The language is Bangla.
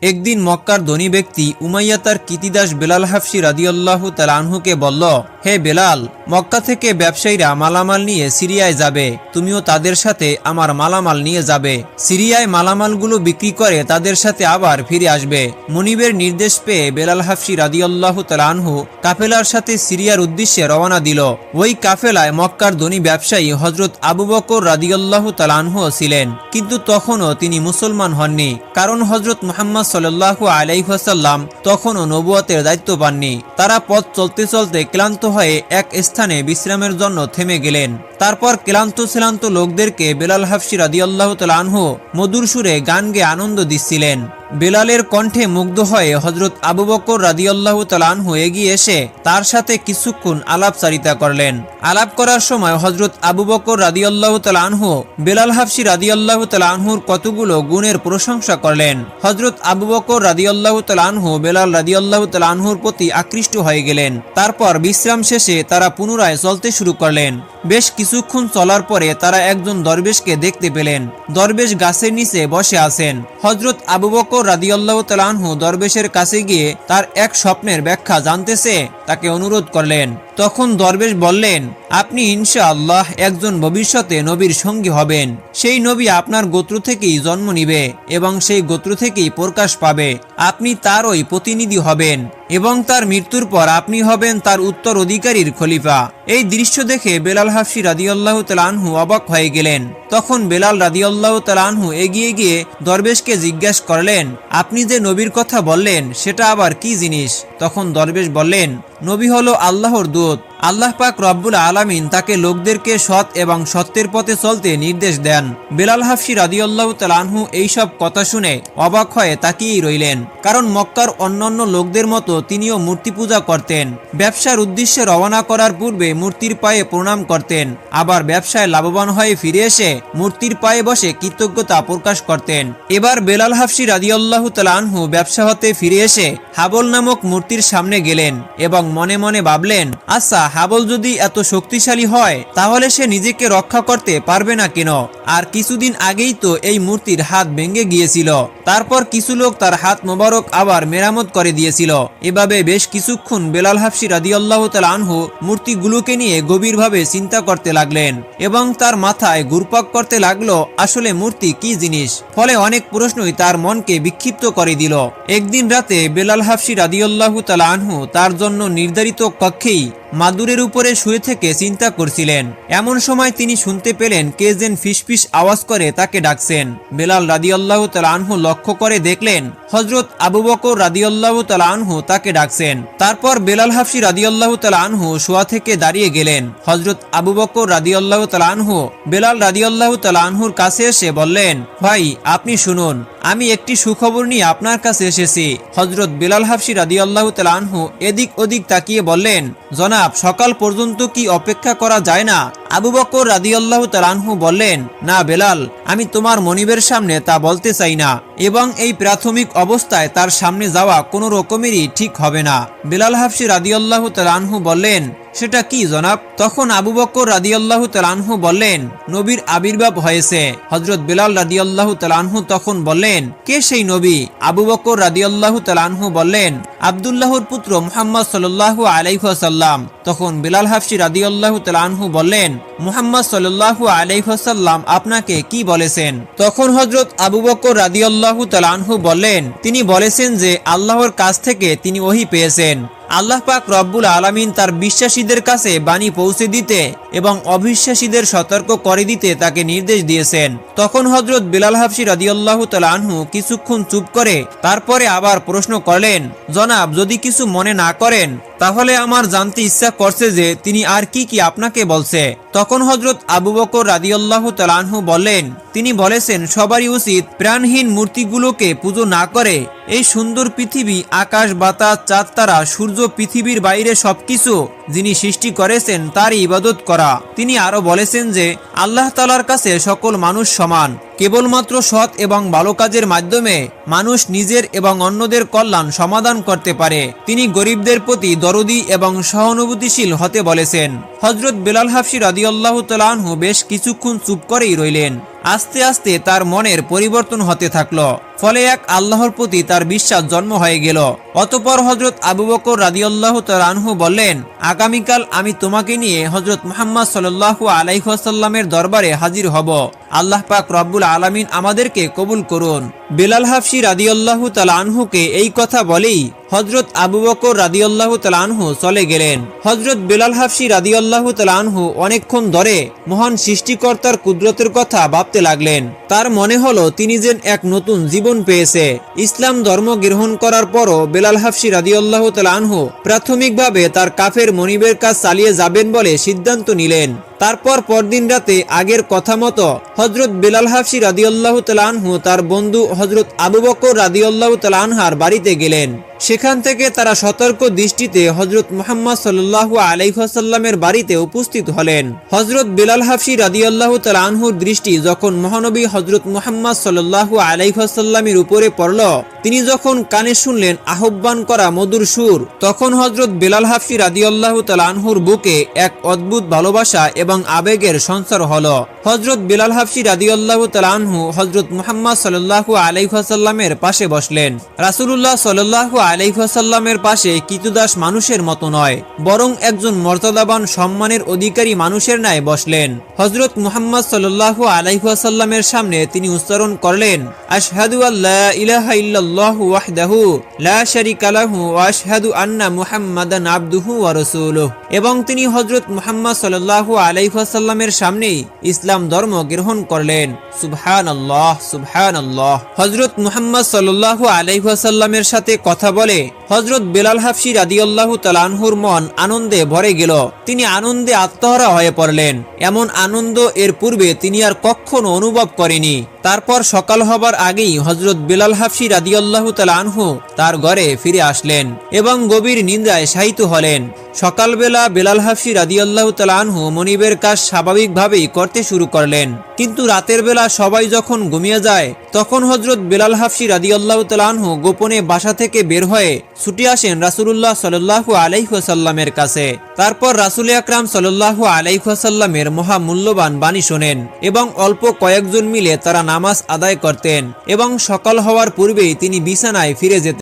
একদিন মক্কার ধনী ব্যক্তি উমাইয়া তার কৃতিদাস বেলাল হাফসি রাদিয়াল্লাহু তাআলা আনহুকে বলল, হে বেলাল, মক্কা থেকে ব্যবসায়ীরা মালামাল নিয়ে সিরিয়ায় যাবে, তুমিও তাদের সাথে আমার মালামাল নিয়ে যাবে। সিরিয়ায় মালামালগুলো বিক্রি করে তাদের সাথে আবার ফিরে আসবে। মুনিবের নির্দেশ পেয়ে বেলাল হাফসি রাদিয়াল্লাহু তাআলা আনহু কাফেলার সাথে সিরিয়ার উদ্দেশ্যে রওনা দিল। ওই কাফেলায় মক্কার ধনী ব্যবসায়ী হযরত আবু বকর রাদিয়াল্লাহু তাআলা আনহু ছিলেন, কিন্তু তখনও তিনি মুসলমান হননি, কারণ হযরত মুহাম্মদ সাল্লাল্লাহু আলাইহি ওয়াসাল্লাম তখনও নবুয়তের দায়িত্ব পাননি। তারা পথ চলতে চলতে ক্লান্ত হয়ে এক স্থানে বিশ্রামের জন্য থেমে গেলেন। তারপর ক্লান্ত লোকদেরকে বেলাল হাফসি রাদিয়াল্লাহু তাআলা আনহু মধুর সুরে গান গেয়ে আনন্দ দিচ্ছিলেন। বেলালের কণ্ঠে মুগ্ধ হয়ে হযরত আবু বকর রাদিয়াল্লাহু তাআলা আনহু এগিয়ে এসে তার সাথে কিছুক্ষণ আলাপচারিতা করলেন। আলাপ করার সময় হযরত আবু বকর রাদিয়াল্লাহু তাআলা আনহু বেলাল হাফসি রাদিয়াল্লাহু তাআলা আনহুর কতগুলো গুণের প্রশংসা করলেন। হযরত আবু বকর রাদিয়াল্লাহু তাআলা আনহু বেলাল রাদিয়াল্লাহু তাআলা আনহুর প্রতি আকৃষ্ট হয়ে গেলেন। তারপর বিশ্রাম শেষে তারা পুনরায় চলতে শুরু করলেন। বেশ কিছুক্ষণ চলার পরে তারা একজন দরবেশকে দেখতে পেলেন। দরবেশ গাছের নিচে বসে আছেন। হযরত আবু বকর রাদিয়াল্লাহু তাআলা আনহু দরবেশের কাছে গিয়ে তার এক স্বপ্নের ব্যাখ্যা জানতে চেয়ে তাকে অনুরোধ করলেন। তখন দরবেশ বললেন, আপনি ইনশাআল্লাহ একজন ভবিষ্যতে নবীর সঙ্গী হবেন। সেই নবী আপনার গোত্র থেকেই জন্ম নিবে এবং সেই গোত্র থেকেই প্রকাশ পাবে। আপনি তারই প্রতিনিধি হবেন এবং তার মৃত্যুর পর আপনি হবেন তার উত্তরাধিকারীর খলিফা। এই দৃশ্য দেখে বেলাল হাফসি রাদিয়াল্লাহু তাআলা আনহু অবাক হয়ে গেলেন। তখন বেলাল রাদিয়াল্লাহু তাআলা আনহু এগিয়ে গিয়ে দরবেশকে জিজ্ঞাসা করলেন, আপনি যে নবীর কথা বললেন সেটা আবার কি জিনিস? তখন দরবেশ বললেন, নবী হলো আল্লাহর দূত। আল্লাহ পাক রব্বুল আলামিন তাকে লোকদেরকে সৎ এবং সত্যের পথে চলতে নির্দেশ দেন। বেলাল হাফসি রাদিয়াল্লাহু তাআলা আনহু এইসব কথা শুনে অবাক হয়ে তাকিয়েই রইলেন, কারণ মক্কার অন্যান্য লোকদের মতো তিনিও মূর্তি পূজা করতেন। ব্যবসার উদ্দেশ্যে রওনা করার পূর্বে মূর্তির পায়ে প্রণাম করতেন, আবার ব্যবসায় লাভবান হয়ে ফিরে এসে মূর্তির পায়ে বসে কৃতজ্ঞতা প্রকাশ করতেন। এবার বেলাল হাফসি রাদিয়াল্লাহু তাআলা আনহু ব্যবসা হতে ফিরে এসে হাবল নামক মূর্তির সামনে গেলেন এবং মনে মনে ভাবলেন, আচ্ছা, হাবল যদি এত শক্তিশালী হয় তাহলে সে নিজেকে রক্ষা করতে পারবে না কেন? আর কিছুদিন আগেই তো এই মূর্তির হাত ভেঙে গিয়েছিল। তারপর কিছু লোক তার হাত মোবারক আবার মেরামত করে দিয়েছিল। এভাবে বেশ কিছুক্ষণ বেলাল হাফসি রাদিয়াল্লাহু তাআলা আনহু মূর্তিগুলোকে নিয়ে গভীরভাবে চিন্তা করতে লাগলেন এবং তার মাথায় ঘুরপাক করতে লাগলো আসলে মূর্তি কি জিনিস। ফলে অনেক প্রশ্নই তার মনকে বিক্ষিপ্ত করে দিল। একদিন রাতে বেলাল হাফসি রাদিয়াল্লাহু তাআলা আনহু তার জন্য নির্ধারিত কক্ষেই মাদুরের উপরে শুয়ে থেকে চিন্তা করছিলেন। এমন সময় তিনি শুনতে পেলেন কে যেন ফিসফিস আওয়াজ করে তাকে ডাকছেন। বেলাল রাদিয়াল্লাহু তাআলা আনহু লক্ষ্য করে দেখলেন হযরত আবু বকর রাদিয়াল্লাহু তাআলা আনহু তাকে ডাকছেন। তারপর বেলাল হাফসি রাদিয়াল্লাহু তাআলা আনহু শোয়া থেকে দাঁড়িয়ে গেলেন। হযরত আবু বকর রাদিয়াল্লাহু তাআলা আনহু বেলাল রাদিয়াল্লাহু তাআলা আনহুর কাছে এসে বললেন, ভাই, আপনি শুনুন, আমি একটি সুখবর নিয়ে আপনার কাছে এসেছি। হযরত বেলাল হাফসি রাদিয়াল্লাহু তাআলা আনহু এদিক ওদিক তাকিয়ে বললেন, জনাব, সকাল পর্যন্ত কি অপেক্ষা করা যায় না? আবু বকর রাদিয়াল্লাহু তাআলা আনহু বললেন, না বেলাল, আমি তোমার মনিবের সামনে তা বলতে চাই না এবং এই প্রাথমিক অবস্থায় তার সামনে যাওয়া কোনো রকমেরই ঠিক হবে না। বেলাল হাফসি রাদিয়াল্লাহু তাআলা আনহু বললেন, সেটা কি জনাব? তখন আবু বকর রাদিয়াল্লাহু তাআলা আনহু বললেন, নবীর আবির্ভাব হয়েছে। হযরত বেলাল রাদিয়াল্লাহু তাআলা আনহু তখন বললেন, কে সেই নবী? আবু বকর রাদিয়াল্লাহু তাআলা আনহু বললেন, আব্দুল্লাহর পুত্র মুহাম্মদ সাল্লাল্লাহু আলাইহি ওয়াসাল্লাম। তখন বেলাল হাফসি রাদিয়াল্লাহু তাআলা আনহু বললেন, মুহাম্মদ সাল্লাল্লাহু আলাইহি ওয়াসাল্লাম আপনাকে কি বলেছেন? তখন হযরত আবু বকর রাদিয়াল্লাহু তাআলা আনহু বললেন, তিনি বলেছেন যে আল্লাহর কাছ থেকে তিনি ওহী পেয়েছেন। আল্লাহ পাক রব্বুল আলামিন তার বিশ্বাসীদের কাছে বাণী পৌঁছে দিতে এবং অবিশ্বাসীদের সতর্ক করে দিতে তাকে নির্দেশ দিয়েছেন। তখন হযরত বেলাল হাফসি রাদিয়াল্লাহু তাআলা আনহু কিছুক্ষণ চুপ করে তারপরে আবার প্রশ্ন করলেন, জনাব, যদি কিছু মনে না করেন তাহলে আমার জানতে ইচ্ছা করছে যে তিনি আর কি কি আপনাকে বলছে। তখন হযরত আবু বকর রাদিয়াল্লাহু তাআলা আনহু বললেন, তিনি বলেছেন সবারই উচিত প্রাণহীন মূর্তিগুলোকে পুজো না করে এই সুন্দর পৃথিবী, আকাশ, বাতাস, চাঁদ, তারা, সূর্য, পৃথিবীর বাইরে সবকিছু যিনি সৃষ্টি করেছেন তারই ইবাদত করা। তিনি আরো বলেছেন যে আল্লাহ তাআলার কাছে সকল মানুষ সমান। কেবলমাত্র সৎ এবং ভালো কাজের মাধ্যমে মানুষ নিজের এবং অন্যদের কল্যাণ সমাধান করতে পারে। তিনি গরিবদের প্রতি দরদি এবং সহানুভূতিশীল হতে বলেছেন। হযরত বেলাল হাফসি রাদিয়াল্লাহু তাআলা আনহু বেশ কিছুক্ষণ চুপ করেই রইলেন। আস্তে আস্তে তার মনের পরিবর্তন হতে থাকলো। ফলে এক আল্লাহর প্রতি তার বিশ্বাস জন্ম হয়ে গেল। অতঃপর হযরত আবু বকর রাদিয়াল্লাহু তাআলা আনহু বললেন, আগামীকাল আমি তোমাকে নিয়ে হযরত মুহাম্মদ সাল্লাল্লাহু আলাইহি ওয়াসাল্লামের দরবারে হাজির হব। আল্লাহ পাক রব্বুল আলামিন আমাদেরকে কবুল করুন। বেলাল হাবশী রাদিয়াল্লাহু তাআলা আনহুকে এই কথা বলেই হযরত আবু বকর রাদিয়াল্লাহু তাআলা আনহু চলে গেলেন। হযরত বেলাল হাবশী রাদিয়াল্লাহু তাআলা আনহু অনেকক্ষণ ধরে মহান সৃষ্টিকর্তার কুদরতের কথা ভাবতে লাগলেন। তার মনে হলো তিনি যেন এক নতুন জীবন পেয়েছে। ইসলাম ধর্ম গ্রহণ করার পরও বেলাল হাবশী রাদিয়াল্লাহু তাআলা আনহু প্রাথমিকভাবে তার কাফের মনিবের কাজ চালিয়ে যাবেন বলে সিদ্ধান্ত নিলেন। তারপর পরদিন রাতে আগের কথা মতো হযরত বেলাল হাবশী রাদিয়াল্লাহু তাআলা আনহু তার বন্ধু হযরত আবু বকর রাদিয়াল্লাহু তাআলা আনহার বাড়িতে গেলেন। সেখান থেকে তারা সতর্ক দৃষ্টিতে হযরত মুহাম্মদ সাল্লাল্লাহু আলাইহি ওয়াসাল্লামের বাড়িতে উপস্থিত হলেন। হযরত বেলাল হাবশী রাদিয়াল্লাহু তাআলা আনহুর দৃষ্টি যখন মহানবী হযরত মুহাম্মদ সাল্লাল্লাহু আলাইহি ওয়াসাল্লামের উপরে পড়ল, তিনি যখন কানে শুনলেন আহ্বান করা মধুর সুর, তখন হযরত বেলাল হাবশী রাদিয়াল্লাহু তাআলা আনহুর বুকে এক অদ্ভুত ভালোবাসা এবং আবেগের সঞ্চার হলো। হযরত বেলাল হাবশী রাদিয়াল্লাহু তাআলা আনহু হযরত মুহাম্মদ সাল্লাল্লাহু আলাইহি ওয়াসাল্লামের পাশে বসলেন। রাসূলুল্লাহ সাল্লাল্লাহু আলাইহি ওয়াসাল্লামের পাশে কৃতদাস মানুষের মতো নয়, বরং একজন মর্যাদাবান সম্মানের অধিকারী মানুষের ন্যায় বসলেন। হযরত মুহাম্মদ সাল্লাল্লাহু আলাইহি ওয়াসাল্লামের সামনে তিনি উচ্চারণ করলেন, আশহাদু আল্লা ইলাহা ইল্লাল্লাহু ওয়াহদাহু লা শারীকা লাহু ওয়া আশহাদু আন্না মুহাম্মাদান আবদুহু ওয়া রাসূলুহু। এবং তিনি হযরত মুহাম্মদ সাল্লাল্লাহু আলাইহি ওয়াসাল্লামের সামনেই ইসলাম ধর্ম গ্রহণ করলেন। সুবহানাল্লাহ, সুবহানাল্লাহ। হযরত মুহাম্মদ সাল্লাল্লাহু আলাইহি ওয়াসাল্লামের সাথে কথা বলে হযরত বেলাল হাবশী রাদিয়াল্লাহু তাআলা আনহুর মন আনন্দে ভরে গেল। তিনি আনন্দে আত্মহারা হয়ে পড়লেন। এমন আনন্দ এর পূর্বে তিনি আর কখনো অনুভব করেনি। তারপর সকাল হবার আগেই হযরত বেলাল হাবশী রাদিয়াল্লাহু তাআলা আনহু তার ঘরে ফিরে আসলেন এবং গভীর নিদ্রায় শায়িত হলেন। সকালবেলা বেলাল হাবশী রাদিয়াল্লাহু তাআলা আনহু মনিবের কাজ স্বাভাবিকভাবেই করতে শুরু করলেন। কিন্তু রাতের বেলা সবাই যখন ঘুমিয়ে যায়, তখন হযরত বেলাল হাবশী রাদিয়াল্লাহু তাআলা আনহু গোপনে বাসা থেকে বের হয়ে ছুটে আসেন রাসূলুল্লাহ সাল্লাল্লাহু আলাইহি ওয়াসাল্লামের কাছে। তারপর রাসূল আকরাম সাল্লাল্লাহু আলাইহি ওয়াসাল্লামের মহামূল্যবান বাণী শোনেন এবং অল্প কয়েকজন মিলে তারা নামাজ আদায় করতেন এবং সকাল হওয়ার পূর্বেই তিনি বিছানায় ফিরে যেতেন।